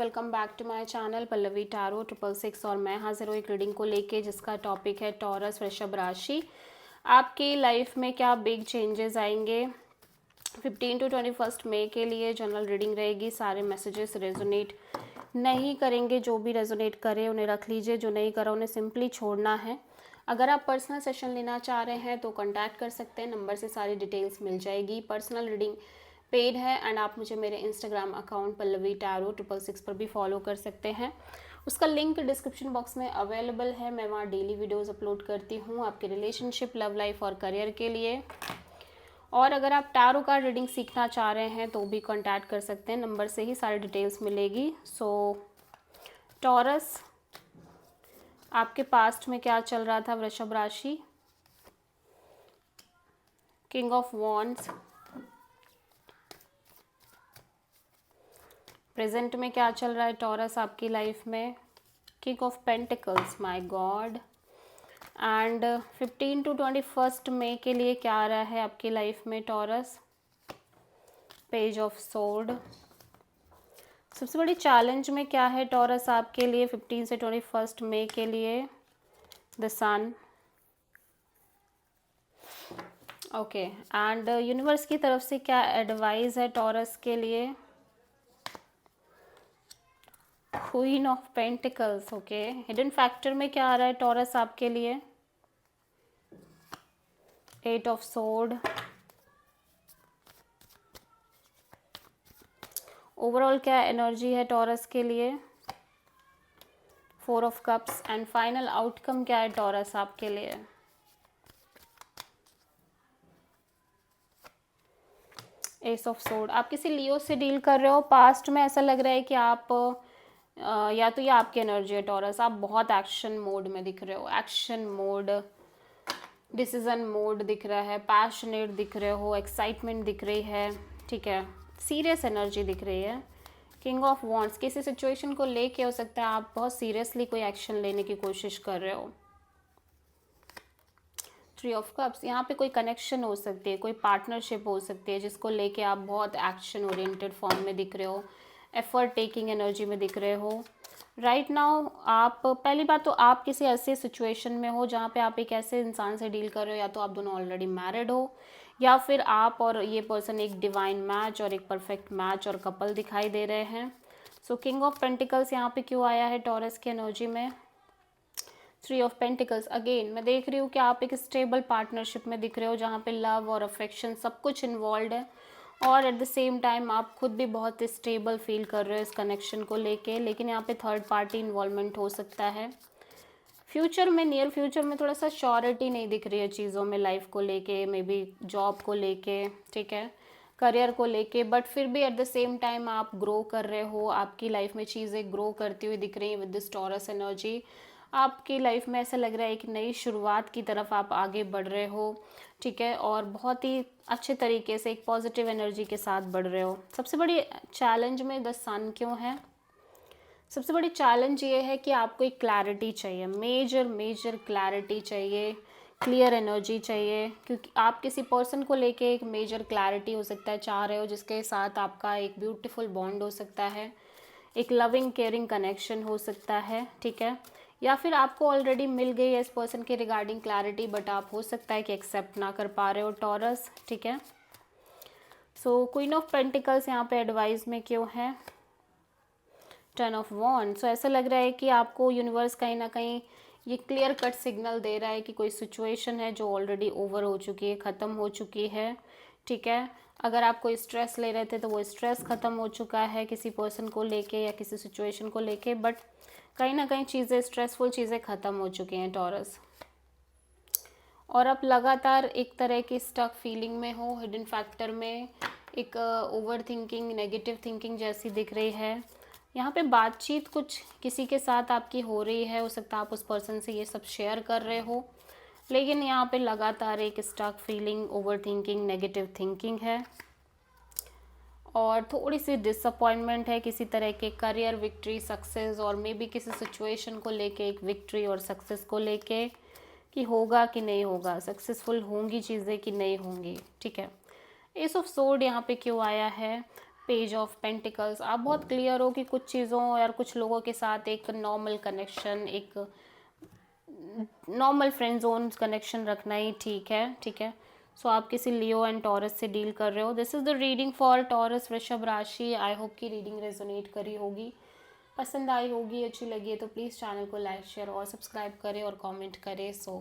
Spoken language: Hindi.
Welcome back to my channel Pallavi tarot 666 और मैं हाजिर हूँ एक रीडिंग को लेके जिसका टॉपिक है टॉरस वृषभ राशि। आपकी लाइफ में क्या बिग चेंजेस आएंगे 15 to 21 मई के लिए जनरल रीडिंग रहेगी। सारे मैसेजेस रेजोनेट नहीं करेंगे, जो भी रेजोनेट करे उन्हें रख लीजिए, जो नहीं करा उन्हें सिंपली छोड़ना है। अगर आप पर्सनल सेशन लेना चाह रहे हैं तो कॉन्टैक्ट कर सकते हैं, नंबर से सारी डिटेल्स मिल जाएगी। पर्सनल रीडिंग पेड है एंड आप मुझे मेरे इंस्टाग्राम अकाउंट पल्लवी टैरो 666 पर भी फॉलो कर सकते हैं। उसका लिंक डिस्क्रिप्शन बॉक्स में अवेलेबल है। मैं वहाँ डेली वीडियोस अपलोड करती हूँ आपके रिलेशनशिप, लव लाइफ और करियर के लिए। और अगर आप टैरो कार्ड रीडिंग सीखना चाह रहे हैं तो भी कांटेक्ट कर सकते हैं, नंबर से ही सारी डिटेल्स मिलेगी। टॉरस, आपके पास्ट में क्या चल रहा था वृषभ राशि? King of wands. प्रेजेंट में क्या चल रहा है टॉरस आपकी लाइफ में? King of pentacles, my God. And 15 to 21 मई के लिए क्या आ रहा है आपकी लाइफ में टॉरस? Page of sword. सबसे बड़ी चैलेंज में क्या है टॉरस आपके लिए 15 से 21 मई के लिए? The sun. Okay, and universe की तरफ से क्या एडवाइस है टॉरस के लिए? Queen of pentacles. Okay, hidden factor में क्या आ रहा है टॉरस आपके लिए? Eight of sword. ओवरऑल क्या एनर्जी है टॉरस के लिए? Four of cups. And final outcome क्या है टॉरस आपके लिए? Ace of sword. आप किसी लियो से डील कर रहे हो, पास्ट में ऐसा लग रहा है कि आप या तो ये आपकी एनर्जी है टॉरस, आप बहुत एक्शन मोड में दिख रहे हो, एक्शन मोड, डिसीजन मोड दिख रहा है, पैशनेट दिख रहे हो, एक्साइटमेंट दिख रही है, ठीक है, सीरियस एनर्जी दिख रही है। किंग ऑफ वॉन्ड्स, किसी सिचुएशन को लेके हो सकता है आप बहुत सीरियसली कोई एक्शन लेने की कोशिश कर रहे हो। थ्री ऑफ कप्स, यहाँ पे कोई कनेक्शन हो सकती है, कोई पार्टनरशिप हो सकती है जिसको लेके आप बहुत एक्शन ओरिएंटेड फॉर्म में दिख रहे हो, एफर्ट टेकिंग एनर्जी में दिख रहे हो। राइट नाउ आप, पहली बात तो आप किसी ऐसे सिचुएशन में हो जहाँ पे आप एक ऐसे इंसान से डील कर रहे हो, या तो आप दोनों ऑलरेडी मैरिड हो या फिर आप और ये पर्सन एक डिवाइन मैच और एक परफेक्ट मैच और कपल दिखाई दे रहे हैं। सो किंग ऑफ पेंटिकल्स यहाँ पे क्यों आया है टॉरस की एनर्जी में? Three of pentacles. अगेन मैं देख रही हूँ कि आप एक स्टेबल पार्टनरशिप में दिख रहे हो जहाँ पे लव और अफेक्शन सब कुछ इन्वॉल्व है, और एट द सेम टाइम आप खुद भी बहुत स्टेबल फील कर रहे हो इस कनेक्शन को लेके, लेकिन यहाँ पे थर्ड पार्टी इन्वॉल्वमेंट हो सकता है। फ्यूचर में, नियर फ्यूचर में थोड़ा सा श्योरिटी नहीं दिख रही है चीज़ों में, लाइफ को लेके, मे बी जॉब को लेके, ठीक है, करियर को लेके, बट फिर भी एट द सेम टाइम आप ग्रो कर रहे हो, आपकी लाइफ में चीज़ें ग्रो करती हुई दिख रही हैं विद दिस टॉरस एनर्जी। आपकी लाइफ में ऐसा लग रहा है एक नई शुरुआत की तरफ आप आगे बढ़ रहे हो, ठीक है, और बहुत ही अच्छे तरीके से एक पॉजिटिव एनर्जी के साथ बढ़ रहे हो। सबसे बड़ी चैलेंज में द सन क्यों है? सबसे बड़ी चैलेंज ये है कि आपको एक क्लैरिटी चाहिए, मेजर क्लैरिटी चाहिए, क्लियर एनर्जी चाहिए, क्योंकि आप किसी पर्सन को लेके एक मेजर क्लैरिटी हो सकता है चाह रहे हो, जिसके साथ आपका एक ब्यूटीफुल बॉन्ड हो सकता है, एक लविंग केयरिंग कनेक्शन हो सकता है, ठीक है, या फिर आपको ऑलरेडी मिल गई है इस पर्सन के रिगार्डिंग क्लैरिटी, बट आप हो सकता है कि एक्सेप्ट ना कर पा रहे हो टॉरस, ठीक है। सो क्वीन ऑफ पेंटिकल्स यहाँ पे एडवाइस में क्यों है? टर्न ऑफ वॉन्ड। सो ऐसा लग रहा है कि आपको यूनिवर्स कहीं ना कहीं ये क्लियर कट सिग्नल दे रहा है कि कोई सिचुएशन है जो ऑलरेडी ओवर हो चुकी है, ख़त्म हो चुकी है, ठीक है। अगर आप कोई स्ट्रेस ले रहे थे तो वो स्ट्रेस ख़त्म हो चुका है किसी पर्सन को लेके या किसी सिचुएशन को लेके, बट कहीं ना कहीं चीज़ें, स्ट्रेसफुल चीज़ें ख़त्म हो चुकी हैं टॉरस, और अब लगातार एक तरह की स्टक फीलिंग में हो, हिडन फैक्टर में एक ओवर थिंकिंग, नेगेटिव थिंकिंग जैसी दिख रही है। यहाँ पे बातचीत कुछ किसी के साथ आपकी हो रही है, हो सकता है आप उस पर्सन से ये सब शेयर कर रहे हो, लेकिन यहाँ पे लगातार एक stuck feeling, over thinking, negative thinking है, और थोड़ी सी डिसअपॉइंटमेंट है किसी तरह के करियर विक्ट्री, सक्सेस, और मे बी किसी सिचुएशन को लेके एक विक्ट्री और सक्सेस को लेके कि होगा कि नहीं होगा, सक्सेसफुल होंगी चीज़ें कि नहीं होंगी, ठीक है। एस ऑफ सोर्ड यहाँ पे क्यों आया है? पेज ऑफ पेंटिकल्स, आप बहुत क्लियर हो कि कुछ चीज़ों या कुछ लोगों के साथ एक नॉर्मल कनेक्शन, एक नॉर्मल फ्रेंड जोन कनेक्शन रखना ही ठीक है, ठीक है। सो आप किसी लियो एंड टॉरस से डील कर रहे हो। This is the reading for taurus वृषभ राशि। आई होप कि रीडिंग रेजोनेट करी होगी, पसंद आई होगी, अच्छी लगी है तो प्लीज़ चैनल को लाइक शेयर और सब्सक्राइब करें और कमेंट करें। सो